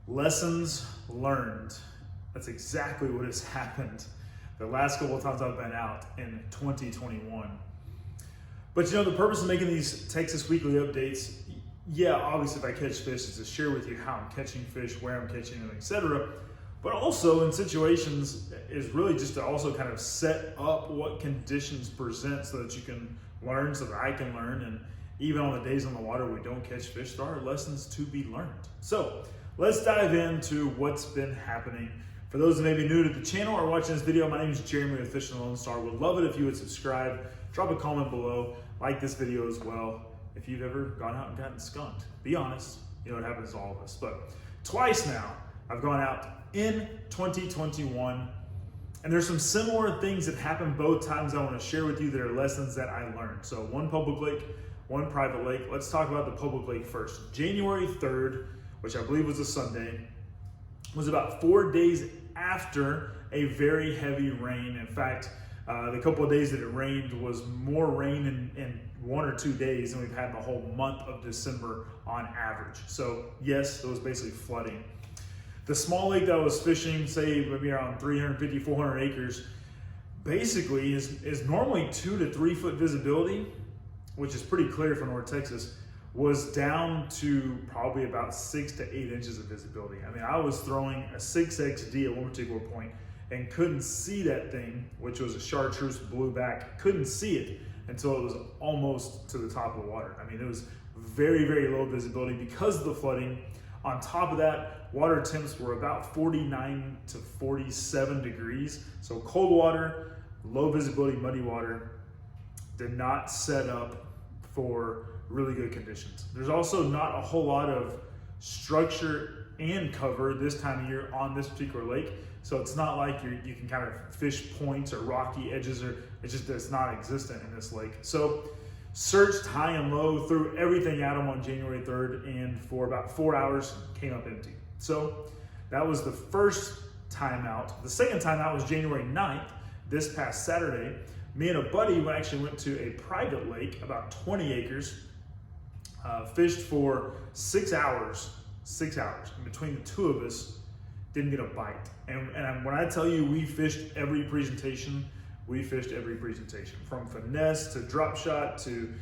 Lessons learned. That's exactly what has happened the last couple of times I've been out in 2021. But you know, the purpose of making these Texas weekly updates, yeah, obviously if I catch fish, is to share with you how I'm catching fish, where I'm catching them, etc. But also in situations is really just to also kind of set up what conditions present so that you can learn, so that I can learn. And even on the days on the water we don't catch fish, there are lessons to be learned. So let's dive into what's been happening. For those that may be new to the channel or watching this video, my name is Jeremy with Fishing the Lone Star. Would love it if you would subscribe, drop a comment below, like this video as well. If you've ever gone out and gotten skunked, be honest, you know it happens to all of us. But twice now, I've gone out in 2021, and there's some similar things that happened both times I want to share with you that are lessons that I learned. So one public lake, one private lake. Let's talk about the public lake first. January 3rd, which I believe was a Sunday, was about 4 days after a very heavy rain. In fact, the couple of days that it rained was more rain in 1 or 2 days than we've had the whole month of December on average. So yes, it was basically flooding. The small lake that I was fishing, say maybe around 350, 400 acres, basically is normally 2 to 3 foot visibility, which is pretty clear for North Texas, was down to probably about 6 to 8 inches of visibility. I mean, I was throwing a 6XD at one particular point and couldn't see that thing, which was a chartreuse blue back, couldn't see it until it was almost to the top of the water. I mean, it was very, very low visibility because of the flooding. On top of that, water temps were about 49 to 47 degrees. So cold water, low visibility, muddy water, did not set up for really good conditions. There's also not a whole lot of structure and cover this time of year on this particular lake. So it's not like you can kind of fish points or rocky edges, or it's not existent in this lake. So searched high and low, threw everything at them on January 3rd, and for about 4 hours came up empty. So that was the first time out. The second time out was January 9th, this past Saturday. Me and a buddy actually went to a private lake, about 20 acres, fished for 6 hours. 6 hours. And between the two of us, didn't get a bite. And when I tell you we fished every presentation, we fished every presentation. From finesse to drop shot to,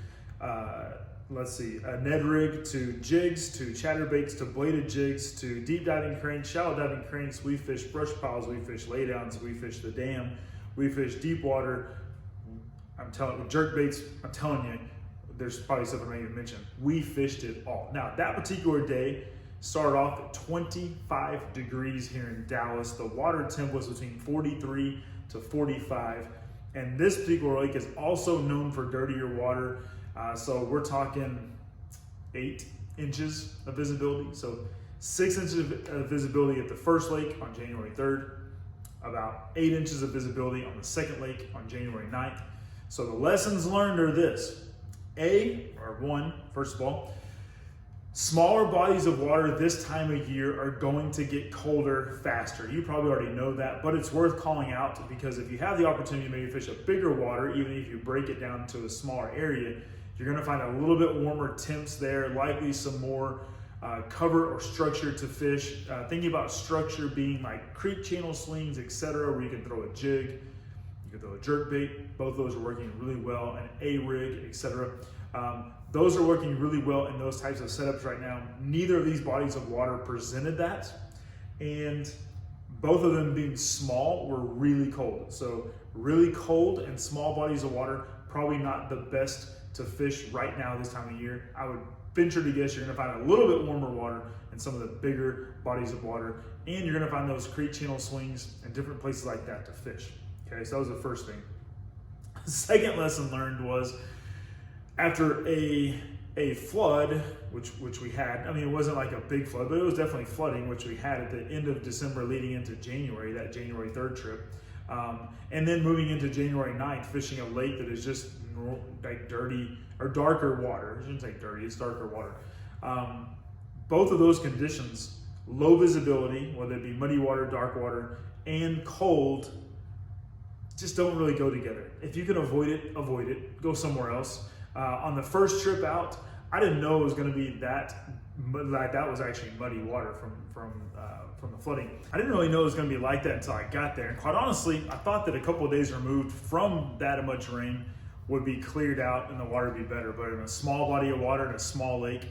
a Ned rig to jigs to chatterbaits to bladed jigs to deep diving cranks, shallow diving cranks. We fished brush piles, we fished laydowns, we fished the dam, we fished deep water. I'm telling you, jerk baits, I'm telling you, there's probably something I didn't mention. We fished it all. Now, that particular day started off at 25 degrees here in Dallas. The water temp was between 43 to 45. And this particular lake is also known for dirtier water. So we're talking 8 inches of visibility. So 6 inches of visibility at the first lake on January 3rd, about 8 inches of visibility on the second lake on January 9th. So the lessons learned are this. First of all, smaller bodies of water this time of year are going to get colder faster. You probably already know that, but it's worth calling out because if you have the opportunity to maybe fish a bigger water, even if you break it down to a smaller area, you're gonna find a little bit warmer temps there, likely some more cover or structure to fish. Thinking about structure being like creek channel slings, etc., where you can throw a jig, you can throw a jerk bait. Both of those are working really well, an A-rig, etc. Those are working really well in those types of setups right now. Neither of these bodies of water presented that, and both of them being small were really cold. So really cold and small bodies of water, probably not the best to fish right now this time of year. I would venture to guess you're gonna find a little bit warmer water in some of the bigger bodies of water, and you're gonna find those creek channel swings and different places like that to fish. Okay, so that was the first thing. The second lesson learned was after a flood, which we had, I mean, it wasn't like a big flood, but it was definitely flooding, which we had at the end of December leading into January, that January 3rd trip. And then moving into January 9th, fishing a lake that is just like dirty or darker water. I shouldn't say dirty, it's darker water. Both of those conditions, low visibility, whether it be muddy water, dark water, and cold, just don't really go together. If you can avoid it, go somewhere else. On the first trip out, I didn't know it was going to be that like that was actually muddy water from the flooding. I didn't really know it was going to be like that until I got there. And quite honestly, I thought that a couple of days removed from that much rain would be cleared out and the water would be better. But in a small body of water in a small lake,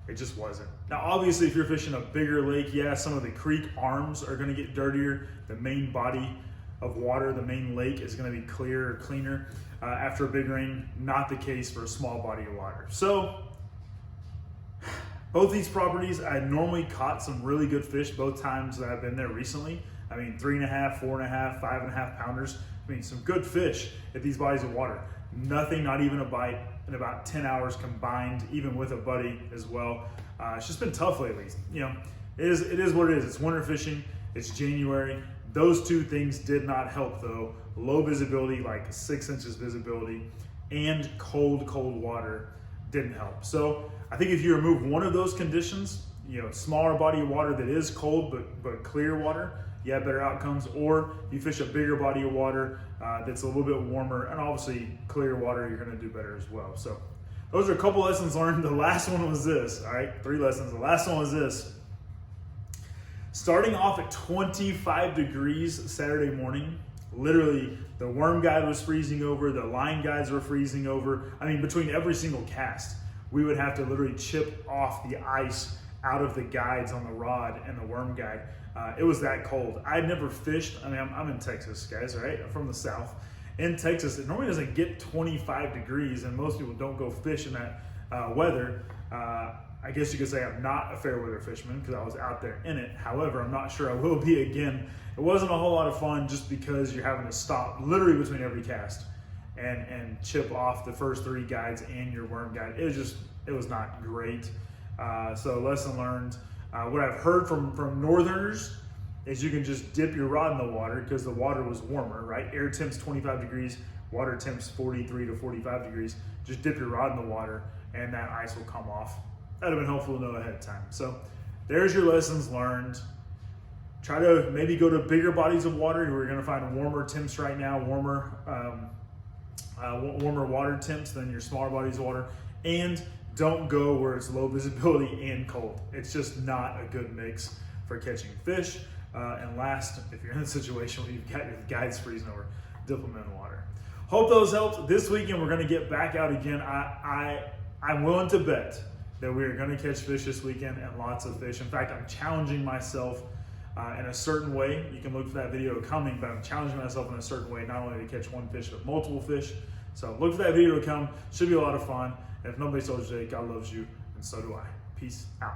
it just wasn't. Now, obviously, if you're fishing a bigger lake, yeah, some of the creek arms are going to get dirtier. The main body of water, the main lake, is going to be clearer or cleaner after a big rain. Not the case for a small body of water. So both these properties, I normally caught some really good fish both times that I've been there recently. I mean, 3.5, 4.5, 5.5 pounders. I mean, some good fish at these bodies of water. Nothing, not even a bite in about 10 hours combined, even with a buddy as well. It's just been tough lately. You know, it is what it is. It's winter fishing. It's January. Those two things did not help though. Low visibility, like 6 inches visibility, and cold water didn't help. So I think if you remove one of those conditions, you know, smaller body of water that is cold but clear water, you have better outcomes. Or you fish a bigger body of water that's a little bit warmer, and obviously clear water, you're going to do better as well. So those are a couple lessons learned. The last one was this. All right, 3 lessons. The last one was this. Starting off at 25 degrees Saturday morning, literally the worm guide was freezing over, the line guides were freezing over. I mean, between every single cast, we would have to literally chip off the ice out of the guides on the rod and the worm guide. It was that cold. I'd never fished. I mean, I'm in Texas, guys, right? I'm from the South. In Texas, it normally doesn't get 25 degrees, and most people don't go fish in that weather. I guess you could say I'm not a fair weather fisherman because I was out there in it. However, I'm not sure I will be again. It wasn't a whole lot of fun just because you're having to stop literally between every cast and chip off the first 3 guides and your worm guide. It was not great. So lesson learned. What I've heard from northerners is you can just dip your rod in the water because the water was warmer, right? Air temps 25 degrees, water temps 43 to 45 degrees. Just dip your rod in the water and that ice will come off. That'd have been helpful to know ahead of time. So there's your lessons learned. Try to maybe go to bigger bodies of water. We're going to find warmer temps right now, warmer water temps than your smaller bodies of water. And don't go where it's low visibility and cold. It's just not a good mix for catching fish. And last, if you're in a situation where you've got your guides freezing over, dip them in water. Hope those helped. This weekend, we're going to get back out again. I'm willing to bet that we are going to catch fish this weekend, and lots of fish. In fact, I'm challenging myself in a certain way. You can look for that video coming, but I'm challenging myself in a certain way, not only to catch one fish, but multiple fish. So look for that video to come. Should be a lot of fun. And if nobody told you today, God loves you, and so do I. Peace out.